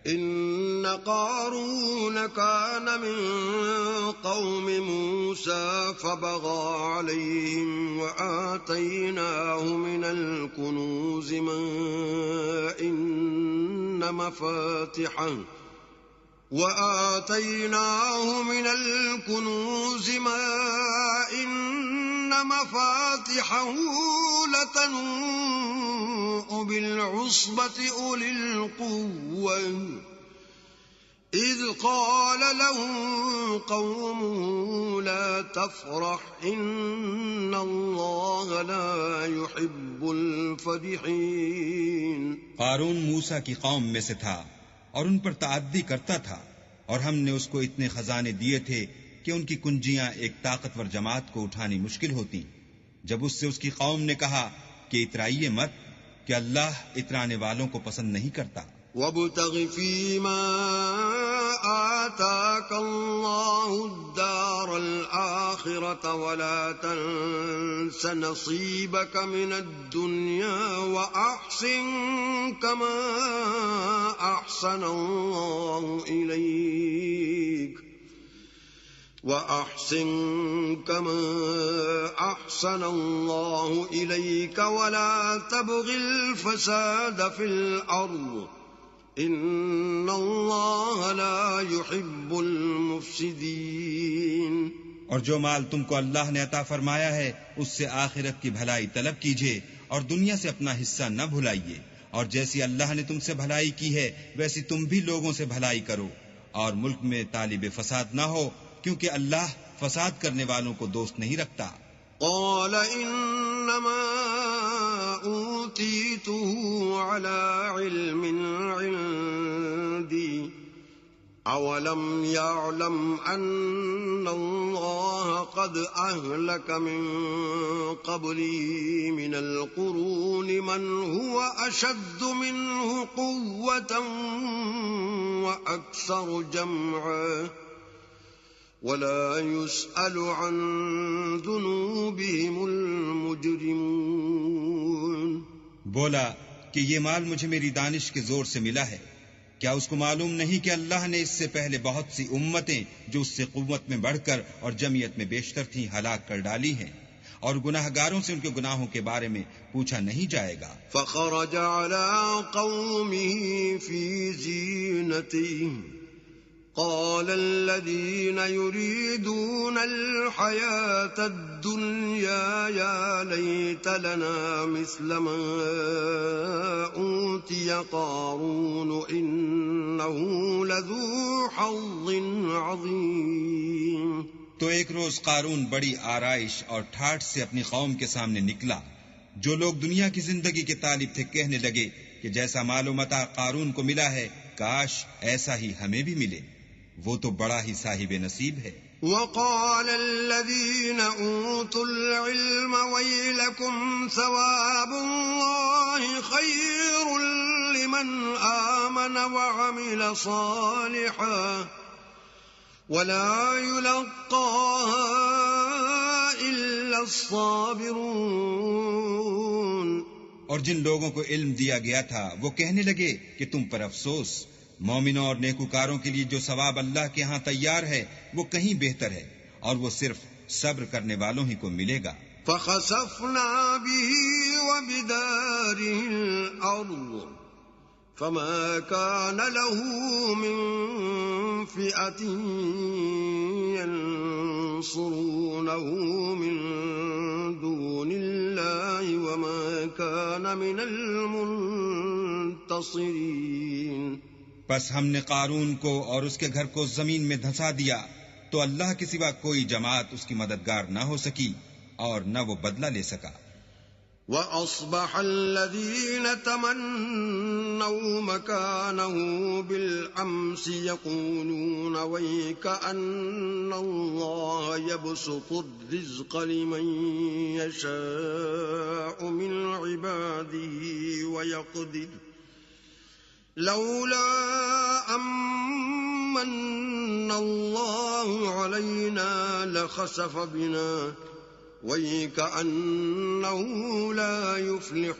إن قارون كان من قوم موسى فبغى عليهم وآتيناه من الكنوز ما إن مفاتحه لتنوء بالعصبة أولي القوة إذ قال له قومه لا تفرح إن الله لا يحب الفرحين. قارون موسیٰ کی قوم میں سے تھا اور ان پر تعدی کرتا تھا، اور ہم نے اس کو اتنے خزانے دیے تھے کہ ان کی کنجیاں ایک طاقتور جماعت کو اٹھانی مشکل ہوتی. جب اس سے اس کی قوم نے کہا کہ اترائیے مت، کہ اللہ اترانے والوں کو پسند نہیں کرتا. وَابْتَغِ فِيمَا آتَاكَ اللَّهُ الدَّارَ الْآخِرَةَ وَلَا تَنْسَ نَصِيبَكَ مِنَ الدُّنْيَا وَأَحْسِنْ كَمَا أَحْسَنَ اللَّهُ إِلَيْكَ وَلَا تَبْغِ الْفَسَادَ فِي الْأَرْضِ إِنَّ اللَّهَ لَا يُحِبُّ الْمُفْسِدِينَ. اور جو مال تم کو اللہ نے عطا فرمایا ہے اس سے آخرت کی بھلائی طلب کیجیے اور دنیا سے اپنا حصہ نہ بھلائیے، اور جیسی اللہ نے تم سے بھلائی کی ہے ویسی تم بھی لوگوں سے بھلائی کرو، اور ملک میں طالب فساد نہ ہو، کیونکہ اللہ فساد کرنے والوں کو دوست نہیں رکھتا. قال انما اوتیته على علم عندي اولم يعلم ان الله قد اهلك من قبلي من القرون من هو اشد منه قوة واكثر جمعا ولا يسأل عن ذنوبهم المجرمون. بولا کہ یہ مال مجھے میری دانش کے زور سے ملا ہے. کیا اس کو معلوم نہیں کہ اللہ نے اس سے پہلے بہت سی امتیں جو اس سے قوت میں بڑھ کر اور جمعیت میں بیشتر تھیں ہلاک کر ڈالی ہیں، اور گناہ گاروں سے ان کے گناہوں کے بارے میں پوچھا نہیں جائے گا. فخرج على قومه في زينته قال الذين يريدون الحياة الدنيا يا ليت لنا مثل ما أوتي قارون إنه لذو حظ عظيم. تو ایک روز قارون بڑی آرائش اور ٹھاٹھ سے اپنی قوم کے سامنے نکلا. جو لوگ دنیا کی زندگی کے طالب تھے کہنے لگے کہ جیسا مال و متاع قارون کو ملا ہے کاش ایسا ہی ہمیں بھی ملے، وہ تو بڑا ہی صاحب نصیب ہے. وقال الذين اوتوا العلم ويلكم ثواب الله خير لمن آمن وعمل صالحا ولا يلقاها الا الصابرون. اور جن لوگوں کو علم دیا گیا تھا وہ کہنے لگے کہ تم پر افسوس، مومنوں اور نیکوکاروں کے لیے جو ثواب اللہ کے ہاں تیار ہے وہ کہیں بہتر ہے، اور وہ صرف صبر کرنے والوں ہی کو ملے گا. فخسفنا به وبداره الأرض فما كان له من فئة ينصرونه من دون الله وما كان من المنتصرين. پس ہم نے قارون کو اور اس کے گھر کو زمین میں دھنسا دیا تو اللہ کے سوا کوئی جماعت اس کی مددگار نہ ہو سکی اور نہ وہ بدلہ لے سکا. وَأَصْبَحَ الَّذِينَ تَمَنَّوْا مَكَانَهُ بِالْأَمْسِ يَقُولُونَ وَيْكَأَنَّ اللَّهَ يَبْسُطُ الرِّزْقَ لِمَن يَشَاءُ مِنْ عِبَادِهِ وَيَقْدِرُ لولا أمن الله علينا لخسف بنا وَيْكَأَنَّهُ لَا يُفْلِحُ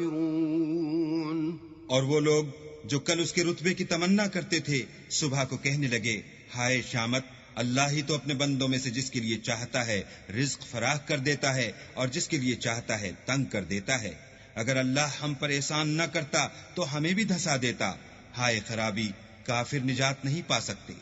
الْكَافِرُونَ. اور وہ لوگ جو کل اس کے رتبے کی تمنا کرتے تھے صبح کو کہنے لگے ہائے شامت، اللہ ہی تو اپنے بندوں میں سے جس کے لیے چاہتا ہے رزق فراخ کر دیتا ہے اور جس کے لیے چاہتا ہے تنگ کر دیتا ہے۔ اگر اللہ ہم پر احسان نہ کرتا تو ہمیں بھی دھسا دیتا۔ ہائے خرابی، کافر نجات نہیں پا سکتے۔